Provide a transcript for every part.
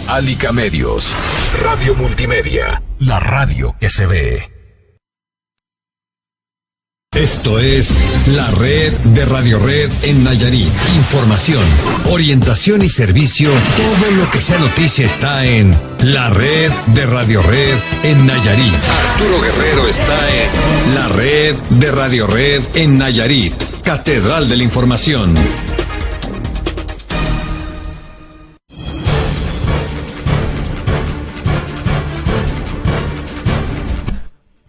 Álica Medios, Radio Multimedia, la radio que se ve. Esto es la red de Radio Red en Nayarit. Información, orientación y servicio. Todo lo que sea noticia está en la red de Radio Red en Nayarit. Arturo Guerrero está en la red de Radio Red en Nayarit. Catedral de la Información.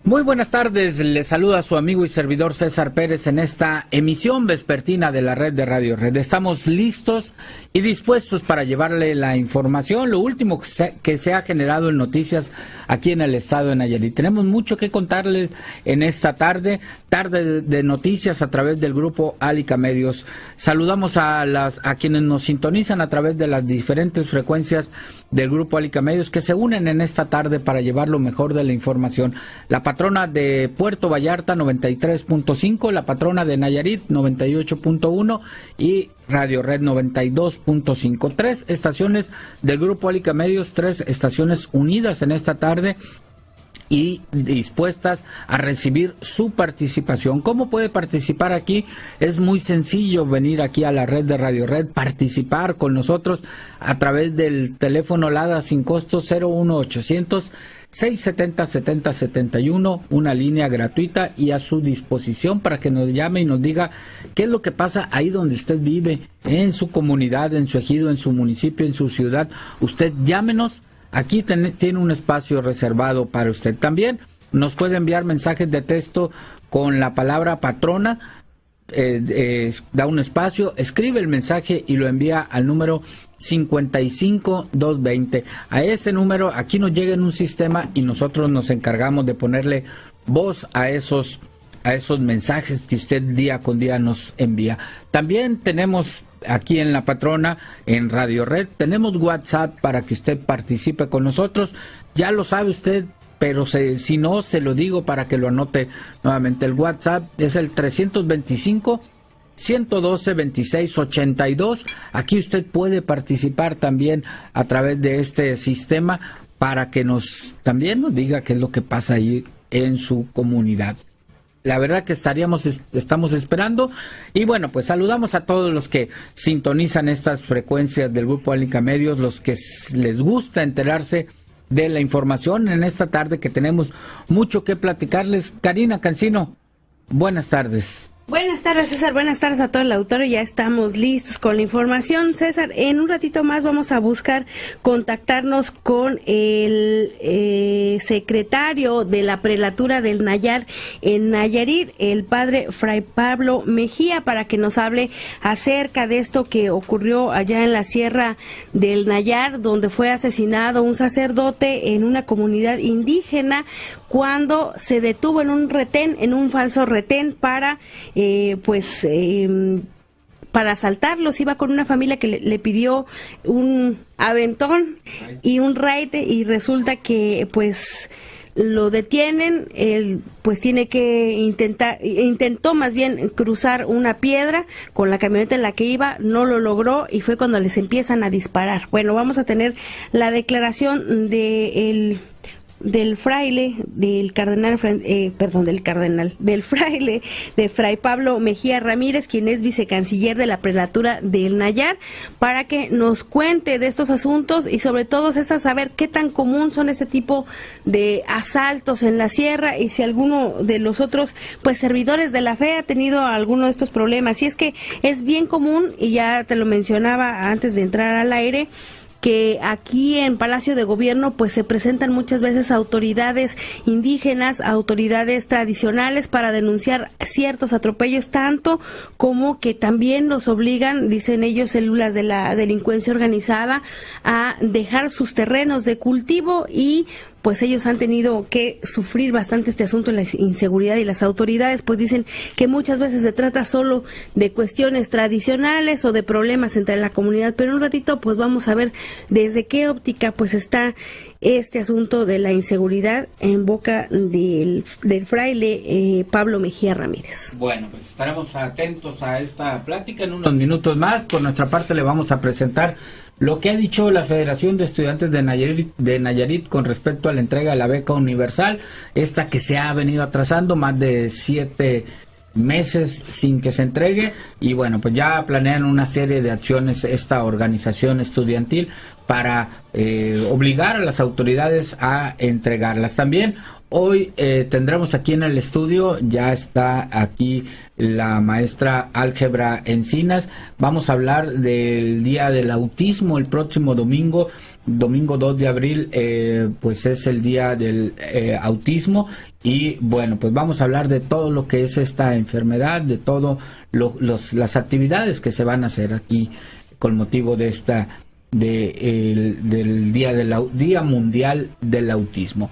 Muy buenas tardes, les saluda su amigo y servidor César Pérez en esta emisión vespertina de la red de Radio Red. Estamos listos y dispuestos para llevarle la información, lo último que se ha generado en noticias aquí en el estado de Nayarit. Tenemos mucho que contarles en esta tarde de noticias a través del grupo Álica Medios. Saludamos a quienes nos sintonizan a través de las diferentes frecuencias del grupo Álica Medios que se unen en esta tarde para llevar lo mejor de la información. La patrona de Puerto Vallarta 93.5, la patrona de Nayarit 98.1 y Radio Red 92.5. 3 estaciones del grupo Álica Medios, 3 estaciones unidas en esta tarde y dispuestas a recibir su participación. ¿Cómo puede participar aquí? Es muy sencillo venir aquí a la red de Radio Red, participar con nosotros a través del teléfono LADA sin costo 01800 670-7071, una línea gratuita y a su disposición para que nos llame y nos diga qué es lo que pasa ahí donde usted vive, en su comunidad, en su ejido, en su municipio, en su ciudad. Usted llámenos, aquí tiene un espacio reservado para usted. También nos puede enviar mensajes de texto con la palabra patrona, da un espacio, escribe el mensaje y lo envía al número 55220. A ese número aquí nos llega en un sistema y nosotros nos encargamos de ponerle voz a esos mensajes que usted día con día nos envía. También tenemos aquí en la patrona, en Radio Red, tenemos WhatsApp para que usted participe con nosotros. Ya lo sabe usted, pero si no, se lo digo para que lo anote nuevamente. El WhatsApp es el 325-112-2682. Aquí usted puede participar también a través de este sistema para que también nos diga qué es lo que pasa ahí en su comunidad. La verdad que estamos esperando. Y bueno, pues saludamos a todos los que sintonizan estas frecuencias del grupo Álica Medios, los que les gusta enterarse de la información en esta tarde, que tenemos mucho que platicarles. Karina Cancino, buenas tardes. Buenas tardes, César. Buenas tardes a todo el auditorio. Ya estamos listos con la información. César, en un ratito más vamos a buscar contactarnos con el secretario de la prelatura del Nayar en Nayarit, el padre Fray Pablo Mejía, para que nos hable acerca de esto que ocurrió allá en la Sierra del Nayar, donde fue asesinado un sacerdote en una comunidad indígena cuando se detuvo en un falso retén para para asaltarlos. Iba con una familia que le pidió un aventón y un raite, y resulta que pues lo detienen. Él pues tiene que intentó más bien cruzar una piedra con la camioneta en la que iba, no lo logró y fue cuando les empiezan a disparar. Bueno, vamos a tener la declaración del fraile de Fray Pablo Mejía Ramírez, quien es vicecanciller de la prelatura del Nayar, para que nos cuente de estos asuntos y sobre todo saber qué tan común son este tipo de asaltos en la sierra y si alguno de los otros pues servidores de la fe ha tenido alguno de estos problemas. Y es que es bien común, y ya te lo mencionaba antes de entrar al aire, que aquí en Palacio de Gobierno pues se presentan muchas veces autoridades indígenas, autoridades tradicionales para denunciar ciertos atropellos, tanto como que también los obligan, dicen ellos, células de la delincuencia organizada a dejar sus terrenos de cultivo, y pues ellos han tenido que sufrir bastante este asunto de la inseguridad, y las autoridades pues dicen que muchas veces se trata solo de cuestiones tradicionales o de problemas entre la comunidad. Pero en un ratito pues vamos a ver desde qué óptica pues está este asunto de la inseguridad en boca del fraile Pablo Mejía Ramírez. Bueno, pues estaremos atentos a esta plática en unos minutos más. Por nuestra parte le vamos a presentar lo que ha dicho la Federación de Estudiantes de Nayarit con respecto a la entrega de la beca universal, esta que se ha venido atrasando más de 7 meses sin que se entregue, y bueno, pues ya planean una serie de acciones esta organización estudiantil para obligar a las autoridades a entregarlas. También hoy tendremos aquí en el estudio, ya está aquí la maestra Álgebra Encinas. Vamos a hablar del Día del Autismo el próximo domingo 2 de abril, pues es el Día del Autismo, y bueno, pues vamos a hablar de todo lo que es esta enfermedad, de todo las actividades que se van a hacer aquí con motivo de del Día Mundial del Autismo.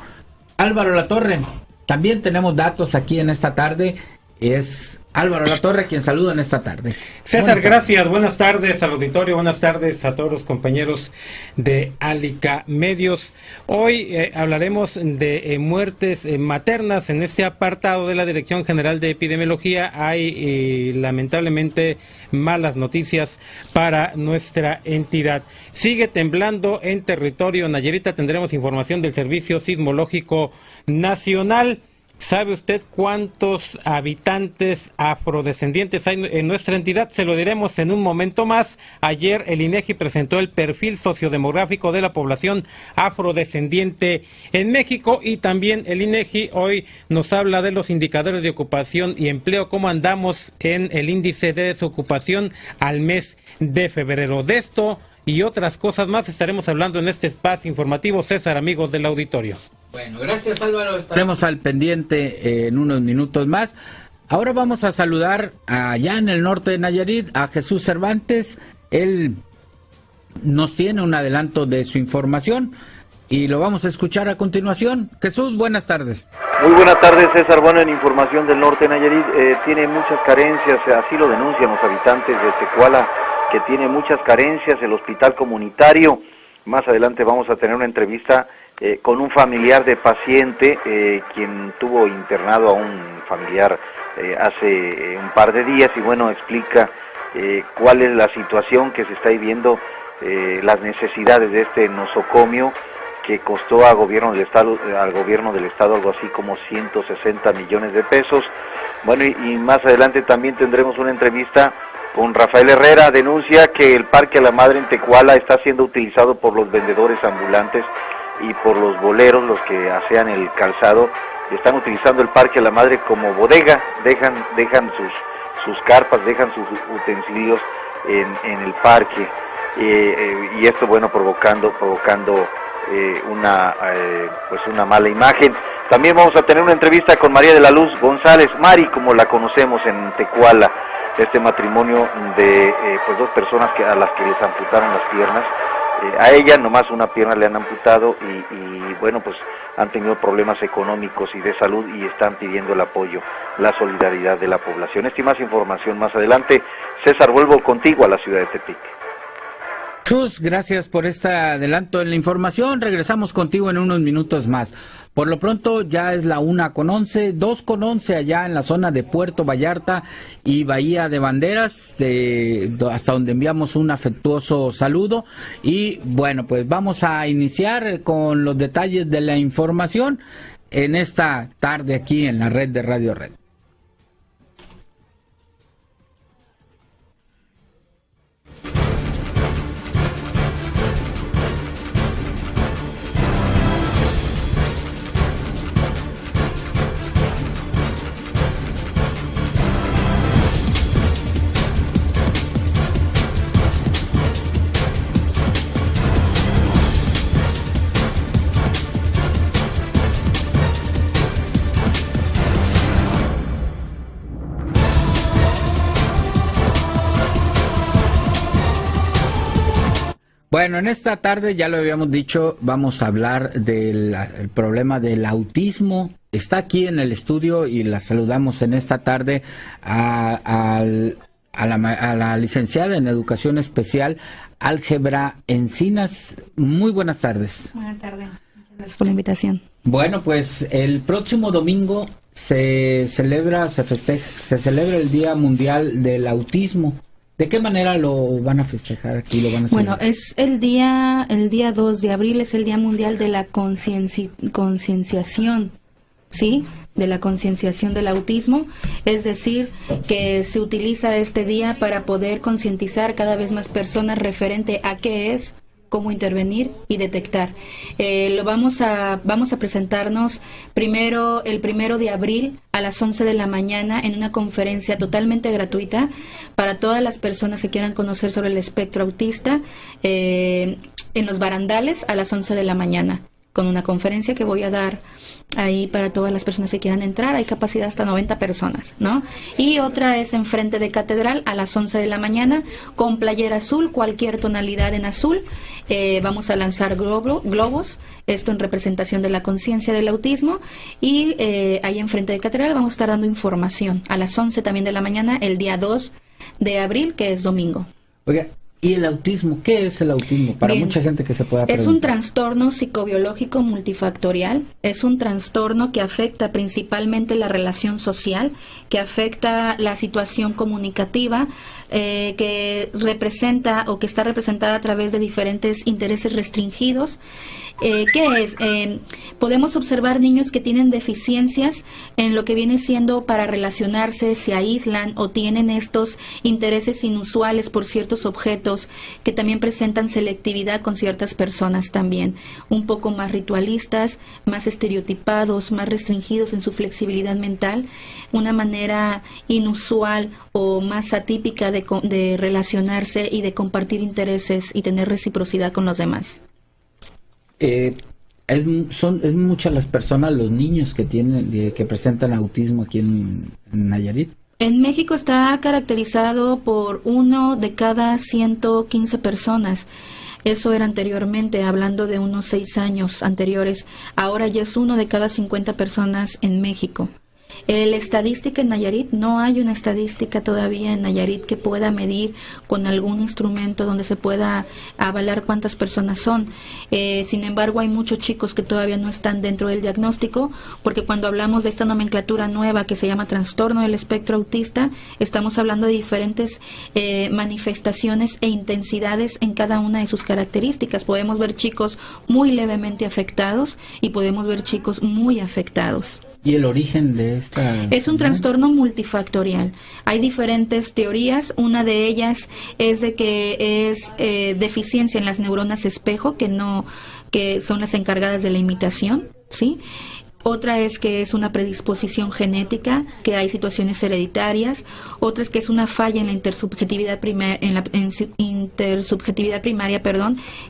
Álvaro Latorre, también tenemos datos aquí en esta tarde. Es Álvaro Latorre quien saluda en esta tarde. César, gracias. Buenas tardes al auditorio, buenas tardes a todos los compañeros de Álica Medios. Hoy hablaremos de muertes maternas. En este apartado de la Dirección General de Epidemiología hay lamentablemente malas noticias para nuestra entidad. Sigue temblando en territorio nayarita. Tendremos información del Servicio Sismológico Nacional. ¿Sabe usted cuántos habitantes afrodescendientes hay en nuestra entidad? Se lo diremos en un momento más. Ayer el INEGI presentó el perfil sociodemográfico de la población afrodescendiente en México, y también el INEGI hoy nos habla de los indicadores de ocupación y empleo, cómo andamos en el índice de desocupación al mes de febrero. De esto y otras cosas más estaremos hablando en este espacio informativo. César, amigos del auditorio. Bueno, gracias Álvaro, estaremos al pendiente en unos minutos más. Ahora vamos a saludar allá en el norte de Nayarit a Jesús Cervantes. Él nos tiene un adelanto de su información y lo vamos a escuchar a continuación. Jesús, buenas tardes. Muy buenas tardes, César. Bueno, en información del norte de Nayarit, tiene muchas carencias, así lo denuncian los habitantes de Tecuala, que tiene muchas carencias el hospital comunitario. Más adelante vamos a tener una entrevista con un familiar de paciente, quien tuvo internado a un familiar hace un par de días, y bueno, explica cuál es la situación que se está viviendo, las necesidades de este nosocomio que costó al gobierno del estado algo así como 160 millones de pesos. Bueno, y más adelante también tendremos una entrevista con Rafael Herrera. Denuncia que el Parque a la Madre en Tecuala está siendo utilizado por los vendedores ambulantes y por los boleros, los que asean el calzado. Están utilizando el Parque a la Madre como bodega, dejan sus carpas, dejan sus utensilios en el parque, y esto, bueno, provocando una mala imagen. También vamos a tener una entrevista con María de la Luz González, Mari, como la conocemos en Tecuala, este matrimonio de dos personas a las que les amputaron las piernas. A ella nomás una pierna le han amputado, y bueno, pues han tenido problemas económicos y de salud, y están pidiendo el apoyo, la solidaridad de la población. Esta y más información más adelante. César, vuelvo contigo a la ciudad de Tepic. Cruz, gracias por este adelanto en la información. Regresamos contigo en unos minutos más. Por lo pronto ya es la 1:11, 2:11 allá en la zona de Puerto Vallarta y Bahía de Banderas, hasta donde enviamos un afectuoso saludo. Y bueno, pues vamos a iniciar con los detalles de la información en esta tarde aquí en la red de Radio Red. Bueno, en esta tarde, ya lo habíamos dicho, vamos a hablar del problema del autismo. Está aquí en el estudio y la saludamos en esta tarde a la licenciada en Educación Especial, Álgebra Encinas. Muy buenas tardes. Buenas tardes, muchas gracias por la invitación. Bueno, pues el próximo domingo se celebra el Día Mundial del Autismo. ¿De qué manera lo van a festejar aquí? ¿Lo van a celebrar? Bueno, es el día 2 de abril, es el Día Mundial de la Concienciación, ¿sí? De la concienciación del autismo, es decir, que se utiliza este día para poder concientizar cada vez más personas referente a qué es, cómo intervenir y detectar. Vamos a presentarnos primero el 1 de abril a las 11 de la mañana en una conferencia totalmente gratuita para todas las personas que quieran conocer sobre el espectro autista, en los barandales a las 11 de la mañana, con una conferencia que voy a dar ahí para todas las personas que quieran entrar. Hay capacidad hasta 90 personas, ¿no? Y otra es enfrente de Catedral a las 11 de la mañana con playera azul, cualquier tonalidad en azul. Vamos a lanzar globos, esto en representación de la conciencia del autismo, y ahí enfrente de Catedral vamos a estar dando información a las 11 también de la mañana el día 2 de abril, que es domingo. Oiga, ¿y el autismo? ¿Qué es el autismo? Para Bien. mucha gente que se pueda preguntar. Es un trastorno psicobiológico multifactorial, es un trastorno que afecta principalmente la relación social, que afecta la situación comunicativa, que representa o que está representada a través de diferentes intereses restringidos. ¿Qué es? Podemos observar niños que tienen deficiencias en lo que viene siendo para relacionarse, se aíslan o tienen estos intereses inusuales por ciertos objetos, que también presentan selectividad con ciertas personas también, un poco más ritualistas, más estereotipados, más restringidos en su flexibilidad mental, una manera inusual o más atípica de relacionarse y de compartir intereses y tener reciprocidad con los demás. Es muchas las personas, los niños que que presentan autismo aquí en Nayarit. En México está caracterizado por 1 de cada 115 personas. Eso era anteriormente, hablando de unos 6 años anteriores. Ahora ya es 1 de cada 50 personas en México. La estadística en Nayarit, no hay una estadística todavía en Nayarit que pueda medir con algún instrumento donde se pueda avalar cuántas personas son. Sin embargo, hay muchos chicos que todavía no están dentro del diagnóstico, porque cuando hablamos de esta nomenclatura nueva que se llama trastorno del espectro autista, estamos hablando de diferentes manifestaciones e intensidades en cada una de sus características. Podemos ver chicos muy levemente afectados y podemos ver chicos muy afectados. ¿Y el origen de esta? Es un trastorno multifactorial. Hay diferentes teorías. Una de ellas es de que es deficiencia en las neuronas espejo, que son las encargadas de la imitación, ¿sí? Otra es que es una predisposición genética, que hay situaciones hereditarias. Otra es que es una falla en la intersubjetividad primaria,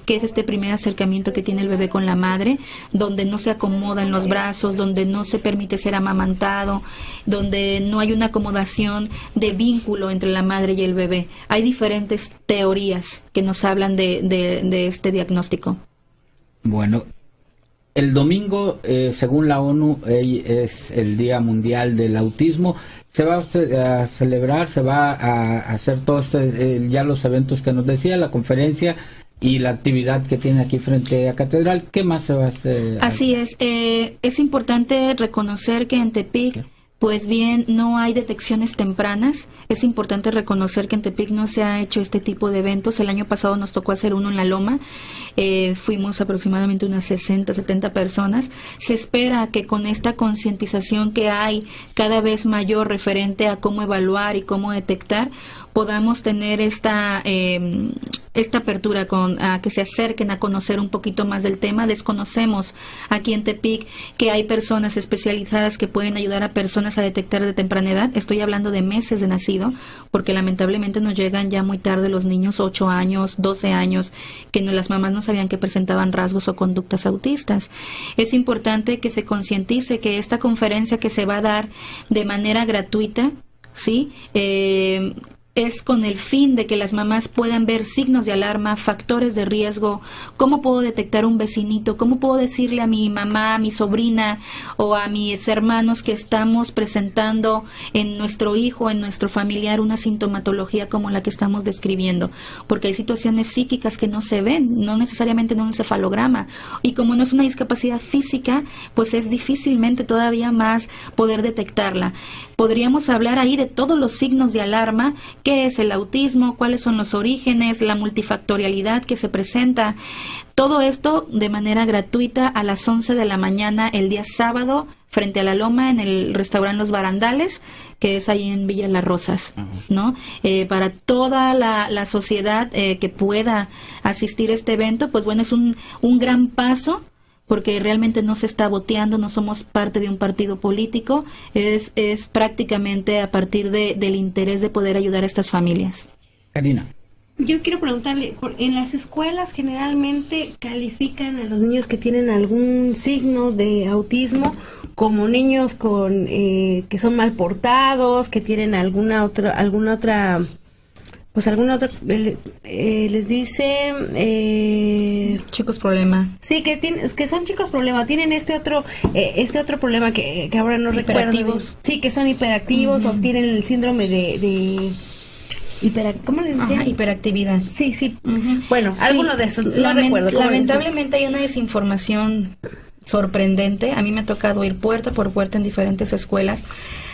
que es este primer acercamiento que tiene el bebé con la madre, donde no se acomoda en los brazos, donde no se permite ser amamantado, donde no hay una acomodación de vínculo entre la madre y el bebé. Hay diferentes teorías que nos hablan de este diagnóstico. Bueno, el domingo, según la ONU, es el Día Mundial del Autismo. Se va a celebrar, se va a hacer todos ya los eventos que nos decía, la conferencia y la actividad que tiene aquí frente a Catedral. ¿Qué más se va a hacer? Así es importante reconocer que en Tepic, pues bien, no hay detecciones tempranas. Es importante reconocer que en Tepic no se ha hecho este tipo de eventos. El año pasado nos tocó hacer uno en La Loma. Fuimos aproximadamente unas 60, 70 personas. Se espera que con esta concientización que hay cada vez mayor referente a cómo evaluar y cómo detectar, podamos tener esta apertura a que se acerquen a conocer un poquito más del tema. Desconocemos aquí en Tepic que hay personas especializadas que pueden ayudar a personas a detectar de temprana edad. Estoy hablando de meses de nacido, porque lamentablemente nos llegan ya muy tarde los niños, 8 años, 12 años, que las mamás no sabían que presentaban rasgos o conductas autistas. Es importante que se concientice que esta conferencia que se va a dar de manera gratuita, ¿sí?, es con el fin de que las mamás puedan ver signos de alarma, factores de riesgo, cómo puedo detectar un vecinito, cómo puedo decirle a mi mamá, a mi sobrina o a mis hermanos que estamos presentando en nuestro hijo, en nuestro familiar, una sintomatología como la que estamos describiendo, porque hay situaciones psíquicas que no se ven, no necesariamente en un encefalograma, y como no es una discapacidad física, pues es difícilmente todavía más poder detectarla. Podríamos hablar ahí de todos los signos de alarma qué es el autismo, cuáles son los orígenes, la multifactorialidad que se presenta. Todo esto de manera gratuita a las 11 de la mañana el día sábado frente a la Loma en el restaurante Los Barandales, que es ahí en Villa Las Rosas, ¿no? Para toda la sociedad que pueda asistir a este evento, pues bueno, es un gran paso, porque realmente no se está boteando, no somos parte de un partido político, es prácticamente a partir del interés de poder ayudar a estas familias. Karina. Yo quiero preguntarle, en las escuelas generalmente califican a los niños que tienen algún signo de autismo como niños con que son mal portados, que tienen alguna otra les dice Chicos problema. Sí, que son chicos problema, tienen este otro problema que ahora no recuerdo. Hiperactivos. Sí, que son hiperactivos o tienen el síndrome de ¿cómo le decían? Ajá, hiperactividad. Sí. Bueno, sí, alguno de estos, no recuerdo. Lamentablemente hay una desinformación sorprendente. A mí me ha tocado ir puerta por puerta en diferentes escuelas.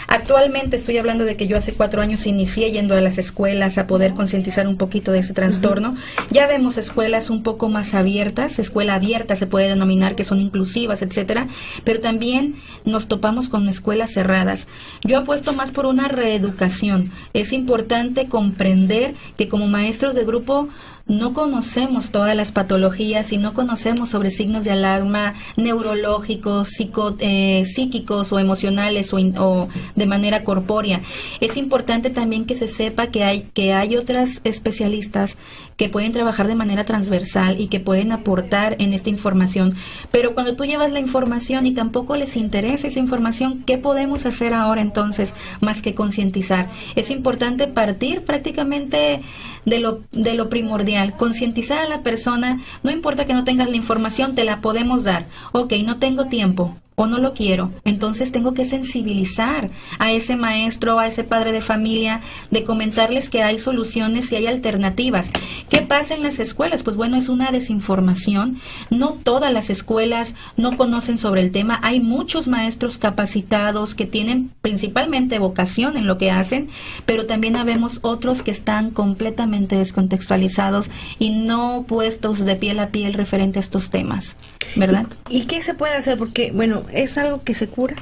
Actualmente estoy hablando de que yo hace 4 años inicié yendo a las escuelas a poder concientizar un poquito de ese trastorno. Ya vemos escuelas un poco más abiertas, escuela abierta se puede denominar, que son inclusivas, etcétera, pero también nos topamos con escuelas cerradas. Yo apuesto más por una reeducación. Es importante comprender que como maestros de grupo no conocemos todas las patologías y no conocemos sobre signos de alarma neurológicos, psíquicos o emocionales o de manera corpórea. Es importante también que se sepa que hay otras especialistas que pueden trabajar de manera transversal y que pueden aportar en esta información. Pero cuando tú llevas la información y tampoco les interesa esa información, ¿qué podemos hacer ahora entonces más que concientizar? Es importante partir prácticamente de lo primordial, concientizar a la persona. No importa que no tengas la información, te la podemos dar. Ok, no tengo tiempo o no lo quiero, entonces tengo que sensibilizar a ese maestro, a ese padre de familia, de comentarles que hay soluciones y hay alternativas. ¿Qué pasa en las escuelas? Pues bueno, es una desinformación. No todas las escuelas no conocen sobre el tema. Hay muchos maestros capacitados que tienen principalmente vocación en lo que hacen, pero también habemos otros que están completamente descontextualizados y no puestos de piel a piel referente a estos temas, ¿verdad? ¿Y qué se puede hacer? Porque, bueno, ¿es algo que se cura?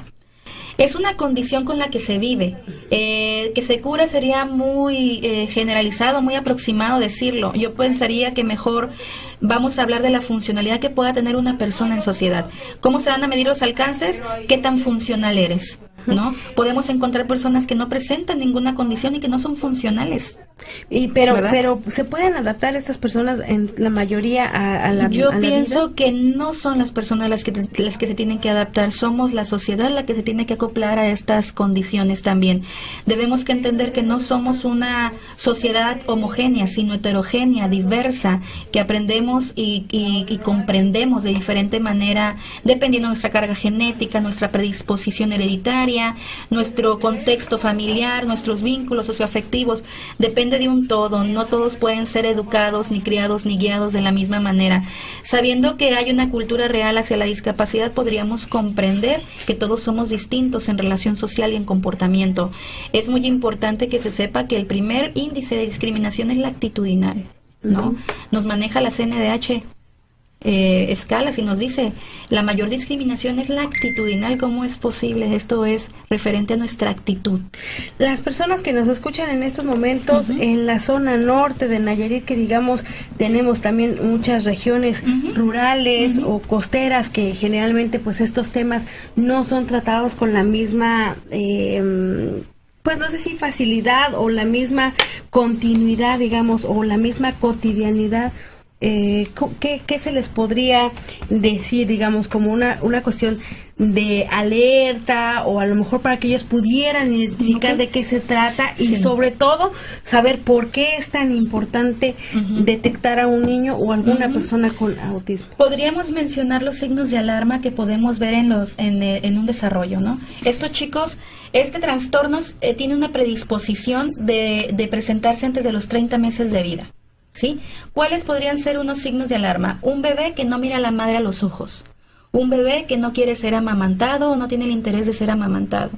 Es una condición con la que se vive. Que se cura sería muy generalizado, muy aproximado decirlo. Yo pensaría que mejor vamos a hablar de la funcionalidad que pueda tener una persona en sociedad. ¿Cómo se van a medir los alcances? ¿Qué tan funcional eres? ¿No? Podemos encontrar personas que no presentan ninguna condición y que no son funcionales. Pero ¿se pueden adaptar estas personas en la mayoría a la vida? Yo pienso que no son las personas las que se tienen que adaptar, somos la sociedad la que se tiene que acoplar a estas condiciones también. Debemos que entender que no somos una sociedad homogénea, sino heterogénea, diversa, que aprendemos y comprendemos de diferente manera, dependiendo de nuestra carga genética, nuestra predisposición hereditaria, nuestro contexto familiar, nuestros vínculos socioafectivos. Depende de un todo. No todos pueden ser educados, ni criados, ni guiados de la misma manera. Sabiendo que hay una cultura real hacia la discapacidad, podríamos comprender que todos somos distintos en relación social y en comportamiento. Es muy importante que se sepa que el primer índice de discriminación es la actitudinal, ¿no? Nos maneja la CNDH escalas y nos dice la mayor discriminación es la actitudinal. ¿Cómo es posible? Esto es referente a nuestra actitud. Las personas que nos escuchan en estos momentos en la zona norte de Nayarit, que digamos tenemos también muchas regiones rurales o costeras, que generalmente pues estos temas no son tratados con la misma pues no sé si facilidad o la misma continuidad, digamos, o la misma cotidianidad. ¿Qué se les podría decir, digamos, como una cuestión de alerta, o a lo mejor para que ellos pudieran identificar de qué se trata y sobre todo saber por qué es tan importante detectar a un niño o alguna persona con autismo? Podríamos mencionar los signos de alarma que podemos ver en un desarrollo, ¿no? Estos chicos, este trastorno tiene una predisposición de presentarse antes de los 30 meses de vida. ¿Sí? ¿Cuáles podrían ser unos signos de alarma? Un bebé que no mira a la madre a los ojos. Un bebé que no quiere ser amamantado o no tiene el interés de ser amamantado.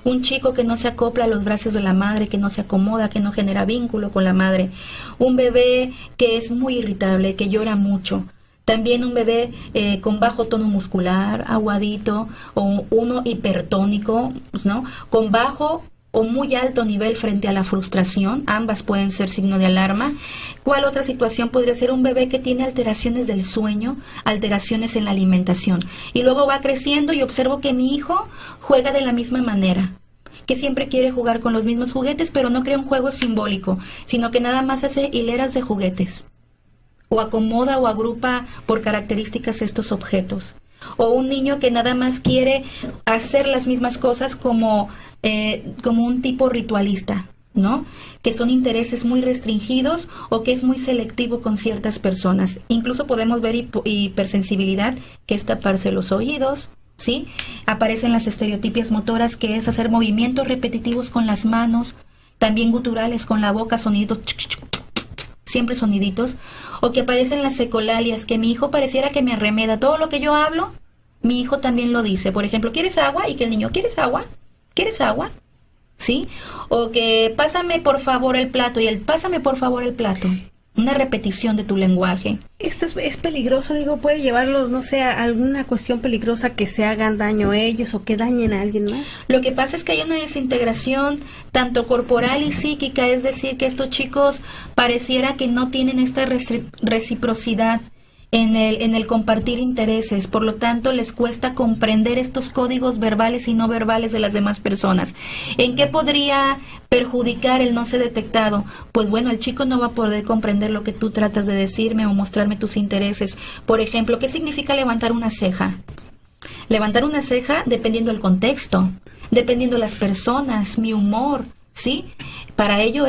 un chico que no se acopla a los brazos de la madre, que no se acomoda, que no genera vínculo con la madre, un bebé que es muy irritable, que llora mucho. También un bebé con bajo tono muscular, aguadito, o uno hipertónico, ¿no? Con bajo o muy alto nivel frente a la frustración, ambas pueden ser signo de alarma. ¿Cuál otra situación podría ser? Un bebé que tiene alteraciones del sueño, alteraciones en la alimentación. Y luego va creciendo y observo que mi hijo juega de la misma manera, que siempre quiere jugar con los mismos juguetes, pero no crea un juego simbólico, sino que nada más hace hileras de juguetes, o acomoda o agrupa por características estos objetos. O un niño que nada más quiere hacer las mismas cosas como un tipo ritualista, ¿no? Que son intereses muy restringidos o que es muy selectivo con ciertas personas. Incluso podemos ver hipersensibilidad, que es taparse los oídos, ¿sí? Aparecen las estereotipias motoras, que es hacer movimientos repetitivos con las manos, también guturales con la boca, sonidos, siempre soniditos, o que aparecen las ecolalias, que mi hijo pareciera que me arremeda todo lo que yo hablo, mi hijo también lo dice. Por ejemplo, ¿quieres agua? Y que el niño, ¿quieres agua? ¿Quieres agua? ¿Sí? O que pásame por favor el plato, y el pásame por favor el plato. Una repetición de tu lenguaje. Esto es peligroso, digo, puede llevarlos, no sé, a alguna cuestión peligrosa, que se hagan daño a ellos o que dañen a alguien más. Lo que pasa es que hay una desintegración tanto corporal y psíquica, es decir, que estos chicos pareciera que no tienen esta reciprocidad en el compartir intereses, por lo tanto les cuesta comprender estos códigos verbales y no verbales de las demás personas. ¿En qué podría perjudicar el no ser detectado? Pues bueno, el chico no va a poder comprender lo que tú tratas de decirme o mostrarme tus intereses. Por ejemplo, ¿qué significa levantar una ceja? Levantar una ceja dependiendo del contexto, dependiendo de las personas, mi humor, ¿sí? Para ellos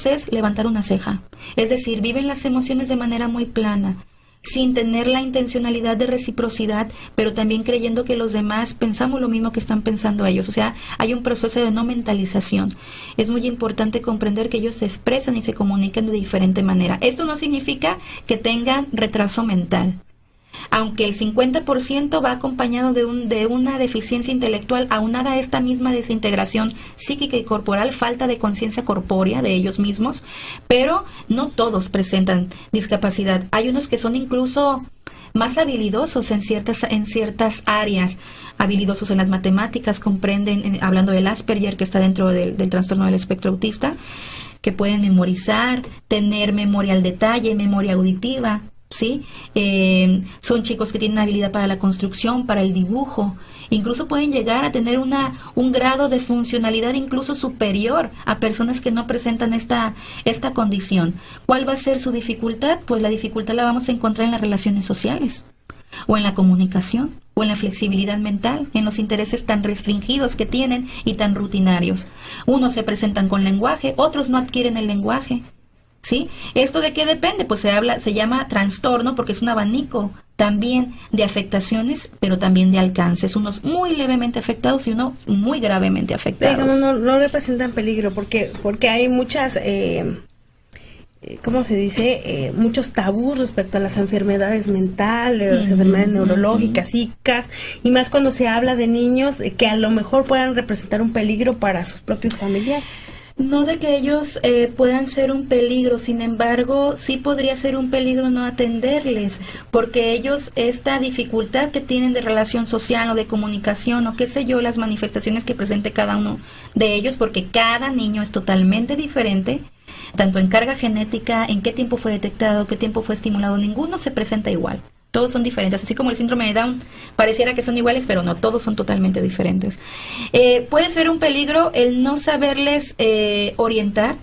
es levantar una ceja. Es decir, viven las emociones de manera muy plana, sin tener la intencionalidad de reciprocidad, pero también creyendo que los demás pensamos lo mismo que están pensando ellos. O sea, hay un proceso de no mentalización. Es muy importante comprender que ellos se expresan y se comunican de diferente manera. Esto no significa que tengan retraso mental, aunque el 50% va acompañado de una deficiencia intelectual aunada a esta misma desintegración psíquica y corporal, falta de conciencia corpórea de ellos mismos, pero no todos presentan discapacidad. Hay unos que son incluso más habilidosos en ciertas áreas, habilidosos en las matemáticas, comprenden, hablando del Asperger, que está dentro del trastorno del espectro autista, que pueden memorizar, tener memoria al detalle, memoria auditiva, ¿sí? Son chicos que tienen habilidad para la construcción, para el dibujo, incluso pueden llegar a tener un grado de funcionalidad incluso superior a personas que no presentan esta condición. ¿Cuál va a ser su dificultad? Pues la dificultad la vamos a encontrar en las relaciones sociales, o en la comunicación, o en la flexibilidad mental, en los intereses tan restringidos que tienen y tan rutinarios. Unos se presentan con lenguaje, otros no adquieren el lenguaje, ¿sí? ¿Esto de qué depende? Pues se llama trastorno porque es un abanico también de afectaciones, pero también de alcances, unos muy levemente afectados y unos muy gravemente afectados. No representan peligro porque hay muchas, ¿cómo se dice? Muchos tabús respecto a las enfermedades mentales, las enfermedades neurológicas, psíquicas, y más cuando se habla de niños que a lo mejor puedan representar un peligro para sus propios familiares. No de que ellos puedan ser un peligro, sin embargo, sí podría ser un peligro no atenderles, porque ellos, esta dificultad que tienen de relación social o de comunicación o qué sé yo, las manifestaciones que presente cada uno de ellos, porque cada niño es totalmente diferente, tanto en carga genética, en qué tiempo fue detectado, qué tiempo fue estimulado, ninguno se presenta igual. Todos son diferentes, así como el síndrome de Down pareciera que son iguales, pero no, todos son totalmente diferentes. Puede ser un peligro el no saberles orientar,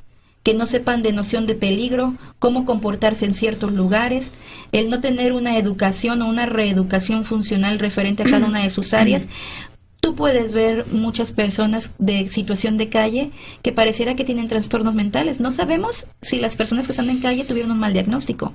que no sepan de noción de peligro, cómo comportarse en ciertos lugares, el no tener una educación o una reeducación funcional referente a cada una de sus áreas. Tú puedes ver muchas personas de situación de calle que pareciera que tienen trastornos mentales. No sabemos si las personas que están en calle tuvieron un mal diagnóstico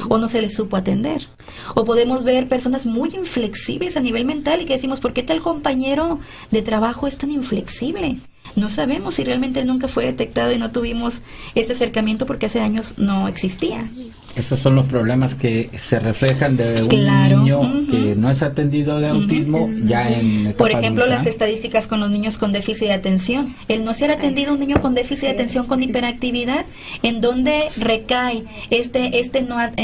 o no se les supo atender. O podemos ver personas muy inflexibles a nivel mental y que decimos, ¿por qué tal compañero de trabajo es tan inflexible? No sabemos si realmente nunca fue detectado y no tuvimos este acercamiento porque hace años no existía. Esos son los problemas que se reflejan de un niño que no es atendido de autismo ya en etapa Por ejemplo, adulta. las estadísticas con los niños con déficit de atención. El no ser atendido un niño con déficit de atención con hiperactividad, ¿en dónde recae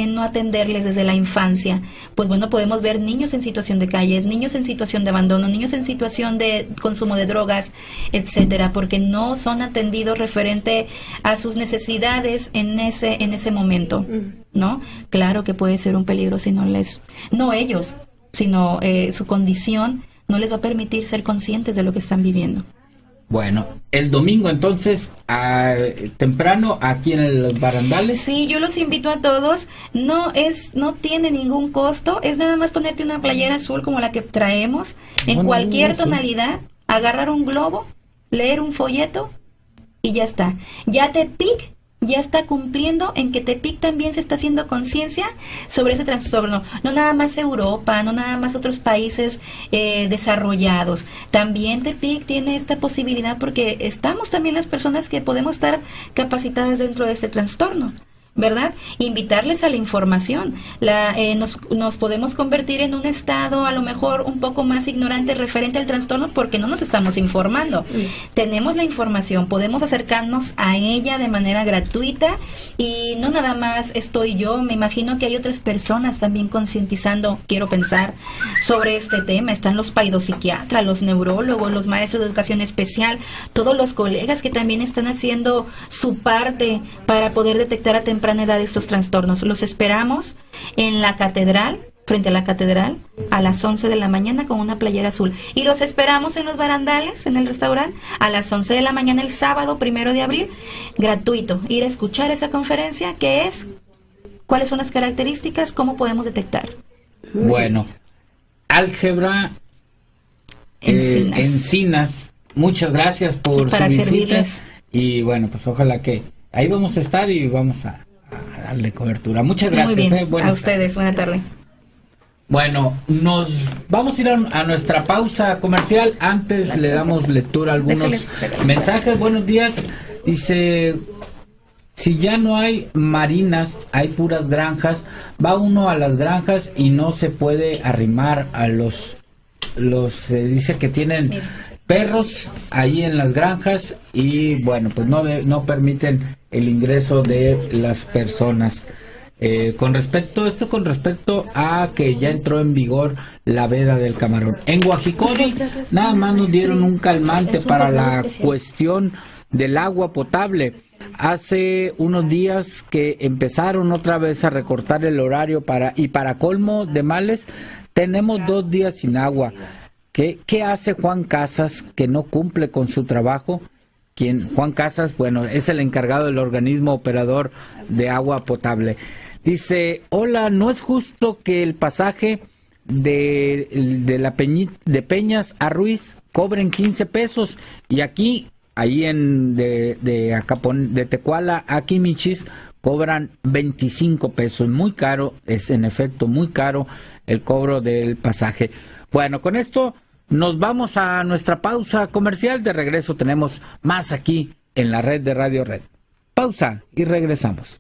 no atenderles desde la infancia? Pues bueno, podemos ver niños en situación de calle, niños en situación de abandono, niños en situación de consumo de drogas, etcétera, porque no son atendidos referente a sus necesidades en ese momento, ¿no? Claro que puede ser un peligro si no ellos, sino su condición no les va a permitir ser conscientes de lo que están viviendo. Bueno, el domingo entonces, temprano, aquí en los barandales. Sí, yo los invito a todos. No tiene ningún costo. Es nada más ponerte una playera azul como la que traemos, en Bueno, cualquier sí. tonalidad, agarrar un globo, leer un folleto y ya está. Ya Tepic ya está cumpliendo en que Tepic también se está haciendo conciencia sobre ese trastorno. No nada más Europa, no nada más otros países desarrollados. También Tepic tiene esta posibilidad porque estamos también las personas que podemos estar capacitadas dentro de este trastorno, ¿verdad? Invitarles a la información. Nos podemos convertir en un estado a lo mejor un poco más ignorante referente al trastorno porque no nos estamos informando. Tenemos la información, podemos acercarnos a ella de manera gratuita y no nada más estoy yo, me imagino que hay otras personas también concientizando, quiero pensar, sobre este tema. Están los paidopsiquiatras, los neurólogos, los maestros de educación especial, todos los colegas que también están haciendo su parte para poder detectar a temprana edad estos trastornos. Los esperamos en la catedral, frente a la catedral, a las 11 de la mañana con una playera azul. Y los esperamos en los barandales, en el restaurante, a las 11 de la mañana el sábado 1 de abril, gratuito. Ir a escuchar esa conferencia, que es cuáles son las características, cómo podemos detectar. Bueno, álgebra Encinas. Muchas gracias por Para su visita. servirles. Y bueno, pues ojalá que ahí vamos a estar y vamos a darle cobertura. Muchas gracias. Muy bien, Buenas a ustedes, buena tarde. Bueno, nos vamos a ir a nuestra pausa comercial. Antes le damos lectura a algunos mensajes. Buenos días. Dice, si ya no hay marinas, hay puras granjas. Va uno a las granjas y no se puede arrimar a los dice que tienen perros ahí en las granjas y bueno, pues no permiten el ingreso de las personas. Con respecto a que ya entró en vigor la veda del camarón. En Guajicori nada más nos dieron un calmante para la cuestión del agua potable. Hace unos días que empezaron otra vez a recortar el horario para colmo de males, tenemos 2 días sin agua. ¿Qué hace Juan Casas que no cumple con su trabajo? Juan Casas, bueno, es el encargado del organismo operador de agua potable. Dice, hola, ¿no es justo que el pasaje de Peñas a Ruiz cobren 15 pesos y aquí, ahí de Tecuala a Quimichis, cobran 25 pesos? Muy caro, es en efecto muy caro el cobro del pasaje. Bueno, con esto nos vamos a nuestra pausa comercial. De regreso tenemos más aquí en la red de Radio Red. Pausa y regresamos.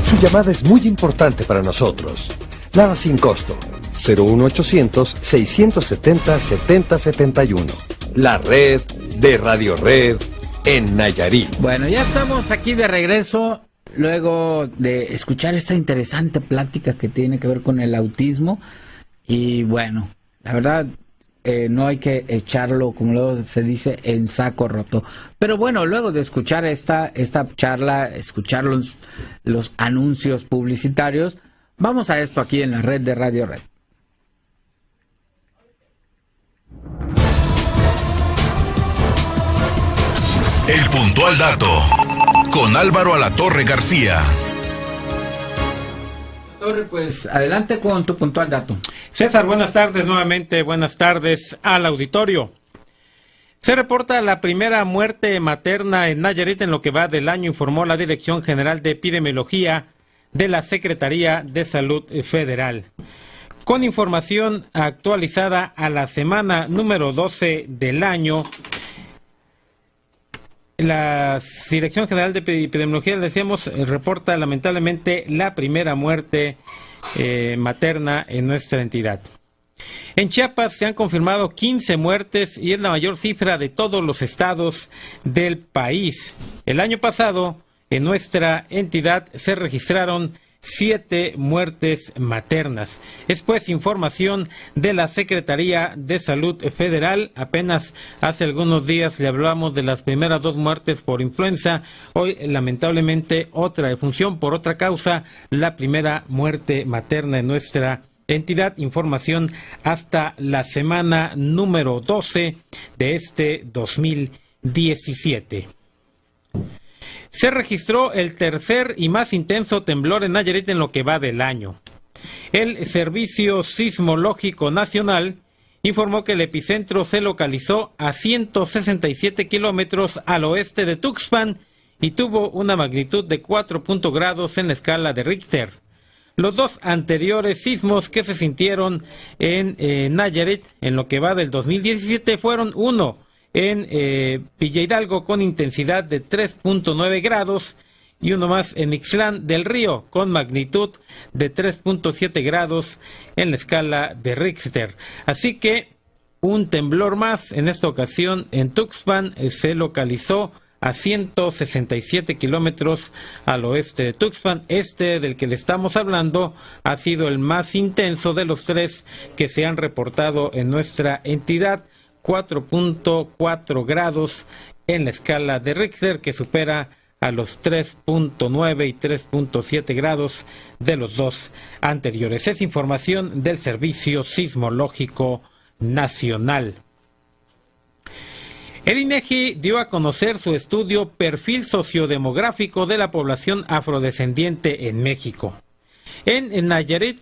Su llamada es muy importante para nosotros. Nada sin costo. 01800-670-7071. La red de Radio Red en Nayarit. Bueno, ya estamos aquí de regreso luego de escuchar esta interesante plática que tiene que ver con el autismo. Y bueno, la verdad, no hay que echarlo, como luego se dice, en saco roto. Pero bueno, luego de escuchar esta charla, escuchar los anuncios publicitarios, vamos a esto aquí en la red de Radio Red. El puntual dato con Álvaro Alatorre García. Pues adelante con tu puntual dato. César, buenas tardes nuevamente, buenas tardes al auditorio. Se reporta la primera muerte materna en Nayarit en lo que va del año, informó la Dirección General de Epidemiología de la Secretaría de Salud Federal. Con información actualizada a la semana número 12 del año, la Dirección General de Epidemiología, decíamos, reporta lamentablemente la primera muerte materna en nuestra entidad. En Chiapas se han confirmado 15 muertes y es la mayor cifra de todos los estados del país. El año pasado, en nuestra entidad se registraron 7 muertes maternas. Es pues información de la Secretaría de Salud Federal. Apenas hace algunos días le hablamos de las primeras 2 muertes por influenza. Hoy, lamentablemente, otra defunción por otra causa, la primera muerte materna en nuestra entidad. Información hasta la semana número 12 de este 2017. Se registró el tercer y más intenso temblor en Nayarit en lo que va del año. El Servicio Sismológico Nacional informó que el epicentro se localizó a 167 kilómetros al oeste de Tuxpan y tuvo una magnitud de 4 grados en la escala de Richter. Los 2 anteriores sismos que se sintieron en Nayarit en lo que va del 2017 fueron uno en Villa Hidalgo con intensidad de 3.9 grados y uno más en Ixtlán del Río con magnitud de 3.7 grados en la escala de Richter. Así que un temblor más, en esta ocasión en Tuxpan, se localizó a 167 kilómetros al oeste de Tuxpan. Este del que le estamos hablando ha sido el más intenso de los 3 que se han reportado en nuestra entidad. 4.4 grados en la escala de Richter, que supera a los 3.9 y 3.7 grados de los 2 anteriores. Es información del Servicio Sismológico Nacional. El INEGI dio a conocer su estudio Perfil Sociodemográfico de la Población Afrodescendiente en México. En Nayarit,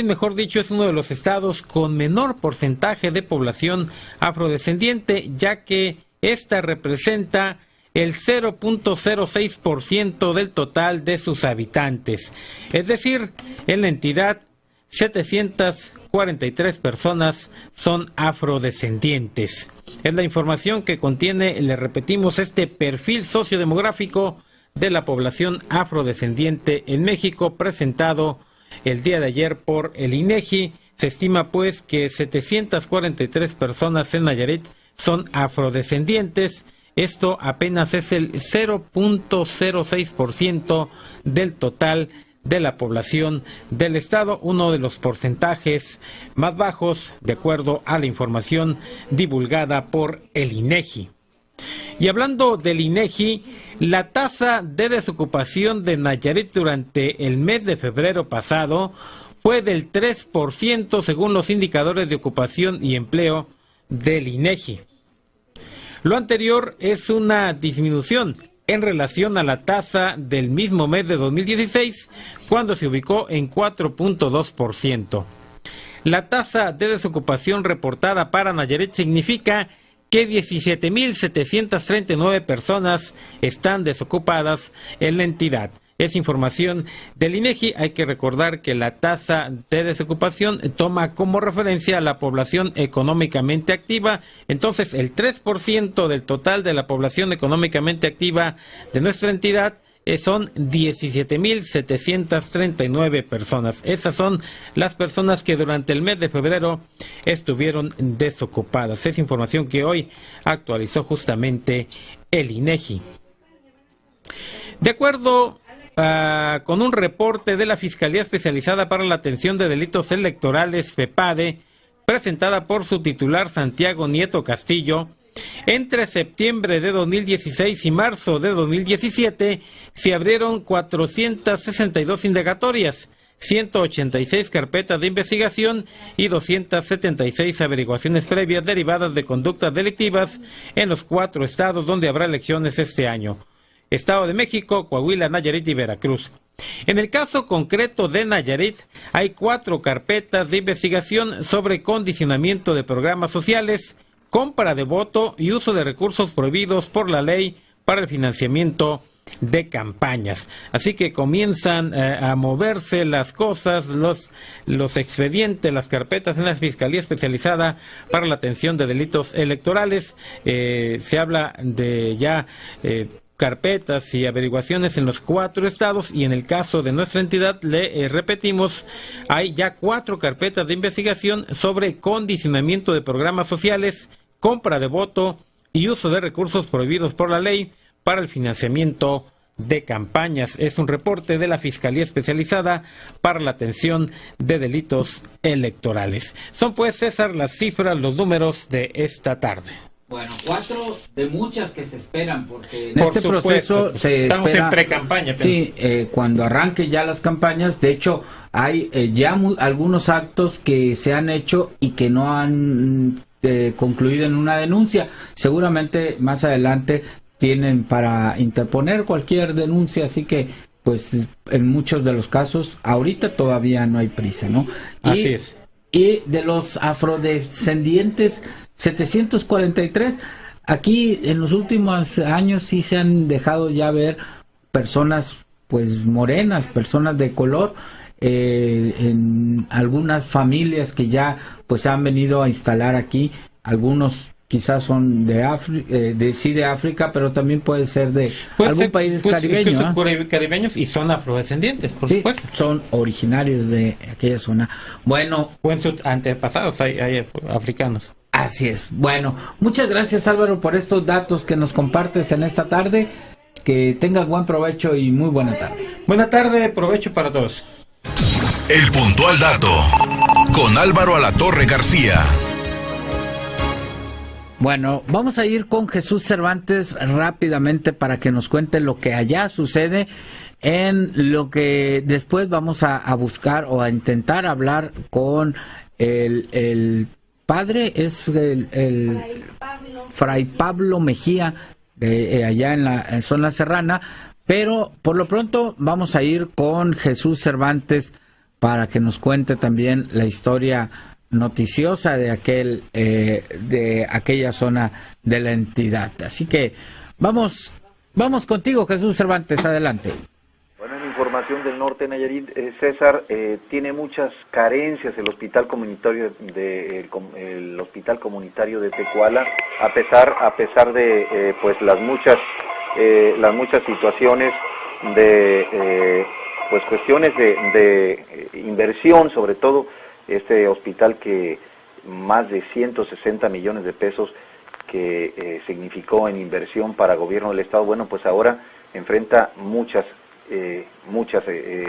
mejor dicho, es uno de los estados con menor porcentaje de población afrodescendiente, ya que esta representa el 0.06% del total de sus habitantes. Es decir, en la entidad, 743 personas son afrodescendientes. Es la información que contiene, le repetimos, este perfil sociodemográfico de la población afrodescendiente en México, presentado el día de ayer por el INEGI. Se estima pues que 743 personas en Nayarit son afrodescendientes. Esto apenas es el 0.06% del total de la población del estado, uno de los porcentajes más bajos de acuerdo a la información divulgada por el INEGI. Y hablando del INEGI, la tasa de desocupación de Nayarit durante el mes de febrero pasado fue del 3% según los indicadores de ocupación y empleo del INEGI. Lo anterior es una disminución en relación a la tasa del mismo mes de 2016, cuando se ubicó en 4.2%. La tasa de desocupación reportada para Nayarit significa que 17.739 personas están desocupadas en la entidad. Es información del INEGI. Hay que recordar que la tasa de desocupación toma como referencia a la población económicamente activa. Entonces, el 3% del total de la población económicamente activa de nuestra entidad son 17.739 personas. Esas son las personas que durante el mes de febrero estuvieron desocupadas. Es información que hoy actualizó justamente el INEGI. De acuerdo con un reporte de la Fiscalía Especializada para la Atención de Delitos Electorales, FEPADE, presentada por su titular Santiago Nieto Castillo, entre septiembre de 2016 y marzo de 2017 se abrieron 462 indagatorias, 186 carpetas de investigación y 276 averiguaciones previas derivadas de conductas delictivas en los 4 estados donde habrá elecciones este año: Estado de México, Coahuila, Nayarit y Veracruz. En el caso concreto de Nayarit, hay 4 carpetas de investigación sobre condicionamiento de programas sociales, compra de voto y uso de recursos prohibidos por la ley para el financiamiento de campañas. Así que comienzan a moverse las cosas, los expedientes, las carpetas en la Fiscalía Especializada para la Atención de Delitos Electorales. Se habla de ya carpetas y averiguaciones en los 4 estados, y en el caso de nuestra entidad, repetimos, hay ya 4 carpetas de investigación sobre condicionamiento de programas sociales, compra de voto y uso de recursos prohibidos por la ley para el financiamiento de campañas. Es un reporte de la Fiscalía Especializada para la Atención de Delitos Electorales. Son pues, César, las cifras, los números de esta tarde. Bueno, 4 de muchas que se esperan, porque en Por este supuesto, proceso se estamos espera, en pre-campaña. Sí, cuando arranque ya las campañas. De hecho, hay ya algunos actos que se han hecho y que no han concluido en una denuncia. Seguramente más adelante tienen para interponer cualquier denuncia, así que pues en muchos de los casos ahorita todavía no hay prisa, ¿no? Así es. Y de los afrodescendientes, 743, aquí en los últimos años sí se han dejado ya ver personas pues morenas, personas de color, en algunas familias que ya pues han venido a instalar aquí. Algunos quizás son de África, pero también puede ser de algún país caribeño. Caribeños, y son afrodescendientes, por supuesto. Son originarios de aquella zona. Bueno, o en sus antepasados hay africanos. Así es. Bueno, muchas gracias, Álvaro, por estos datos que nos compartes en esta tarde. Que tengas buen provecho y muy buena tarde. Buena tarde, provecho para todos. El puntual dato con Álvaro Alatorre García. Bueno, vamos a ir con Jesús Cervantes rápidamente para que nos cuente lo que allá sucede, en lo que después vamos a buscar o a intentar hablar con el padre, es el Fray Pablo Mejía, allá en la zona serrana, pero por lo pronto vamos a ir con Jesús Cervantes para que nos cuente también la historia noticiosa de aquella zona de la entidad. Así que vamos contigo, Jesús Cervantes, adelante. Bueno, en información del norte de Nayarit, César, tiene muchas carencias el hospital comunitario el hospital comunitario de Tecuala, a pesar de pues las muchas situaciones de pues cuestiones de inversión, sobre todo este hospital que más de 160 millones de pesos que significó en inversión para gobierno del estado, bueno, pues ahora enfrenta muchas